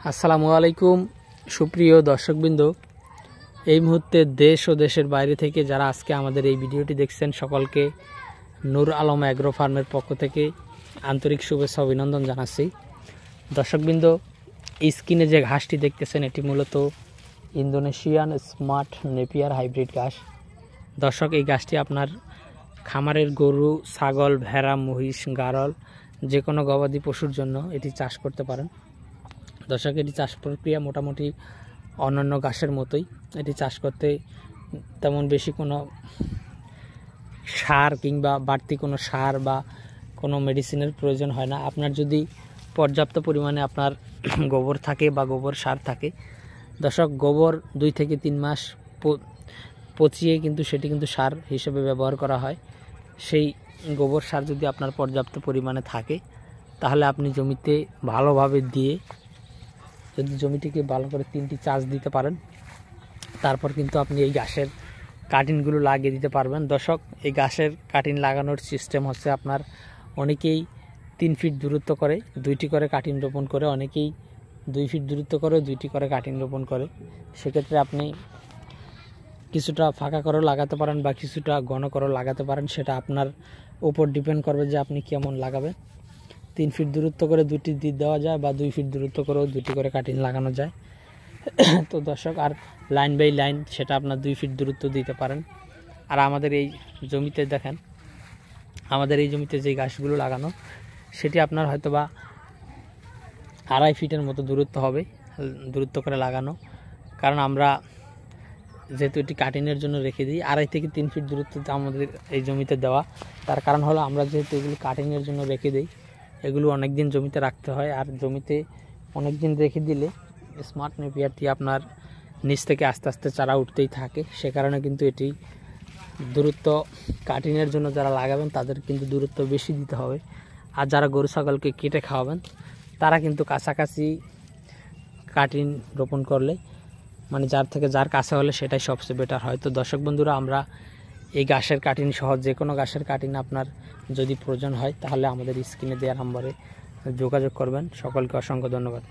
আসসালামু আলাইকুম সুপ্রিয় দর্শকবৃন্দ, এই মুহূর্তে দেশ ও দেশের বাইরে থেকে যারা আজকে আমাদের এই ভিডিওটি দেখছেন সকলকে নূর আলম অ্যাগ্রো ফার্মের পক্ষ থেকে আন্তরিক শুভেচ্ছা অভিনন্দন জানাচ্ছি। দর্শকবৃন্দ, স্ক্রিনে যে ঘাসটি দেখতেছেন এটি মূলত ইন্দোনেশিয়ান স্মার্ট নেপিয়ার হাইব্রিড ঘাস। দর্শক, এই ঘাসটি আপনার খামারের গরু, ছাগল, ভেড়া, মহিষ, গাড়ল যে কোনো গবাদি পশুর জন্য এটি চাষ করতে পারেন। দর্শক, এটি চাষ প্রক্রিয়া মোটামুটি অন্যান্য ঘাসের মতোই। এটি চাষ করতে তেমন বেশি কোনো সার কিংবা বাড়তি কোনো সার বা কোনো মেডিসিনের প্রয়োজন হয় না। আপনার যদি পর্যাপ্ত পরিমাণে আপনার গোবর থাকে বা গোবর সার থাকে, দর্শক, গোবর 2 থেকে 3 মাস পচিয়ে কিন্তু সেটি কিন্তু সার হিসেবে ব্যবহার করা হয়। সেই গোবর সার যদি আপনার পর্যাপ্ত পরিমাণে থাকে তাহলে আপনি জমিতে ভালোভাবে দিয়ে যদি জমিটিকে ভালো করে 3টি চাষ দিতে পারেন, তারপর কিন্তু আপনি এই ঘাসের কাটিংগুলো লাগিয়ে দিতে পারবেন। দর্শক, এই ঘাসের কাটিং লাগানোর সিস্টেম হচ্ছে আপনার অনেকেই 3 ফিট দূরত্ব করে 2টি করে কাটিং রোপণ করে, অনেকেই 2 ফিট দূরত্ব করে 2টি করে কাটিং রোপণ করে। সেক্ষেত্রে আপনি কিছুটা ফাঁকা করেও লাগাতে পারেন বা কিছুটা ঘন করেও লাগাতে পারেন, সেটা আপনার উপর ডিপেন্ড করবে যে আপনি কেমন লাগাবেন। 3 ফিট দূরত্ব করে 2টি দিক দেওয়া যায় বা 2 ফিট দূরত্ব করেও 2টি করে কাটিং লাগানো যায়। তো দর্শক, আর লাইন বাই লাইন সেটা আপনার 2 ফিট দূরত্ব দিতে পারেন। আর আমাদের এই জমিতে দেখেন, আমাদের এই জমিতে যে গাছগুলো লাগানো সেটি আপনার হয়তো বা 2.5 ফিটের মতো দূরত্ব হবে, দূরত্ব করে লাগানো। কারণ আমরা যেহেতু এটি কাটিংয়ের জন্য রেখে দিই 2.5 থেকে 3 ফিট দূরত্ব আমাদের এই জমিতে দেওয়া। তার কারণ হলো আমরা যেহেতু এগুলো কাটিংয়ের জন্য রেখে দিই, এগুলো অনেক দিন জমিতে রাখতে হয়। আর জমিতে অনেক দিন রেখে দিলে স্মার্ট নেপিয়ারটি আপনার নিচ থেকে আস্তে আস্তে চারা উঠতেই থাকে। সে কারণে কিন্তু এটি দূরত্ব কাটিংয়ের জন্য যারা লাগাবেন তাদের কিন্তু দূরত্ব বেশি দিতে হবে। আর যারা গরু ছাগলকে কেটে খাওয়াবেন তারা কিন্তু কাছাকাছি কাটিং রোপণ করলে, মানে যার থেকে যার কাছে হলে সেটাই সবচেয়ে বেটার হয়। তো দর্শক বন্ধুরা, আমরা এই ঘাসের কাটিং সহ যে কোনো ঘাসের কাটিং আপনার যদি প্রয়োজন হয় তাহলে আমাদের স্ক্রিনে দেওয়া নম্বরে যোগাযোগ করবেন। সকলকে অসংখ্য ধন্যবাদ।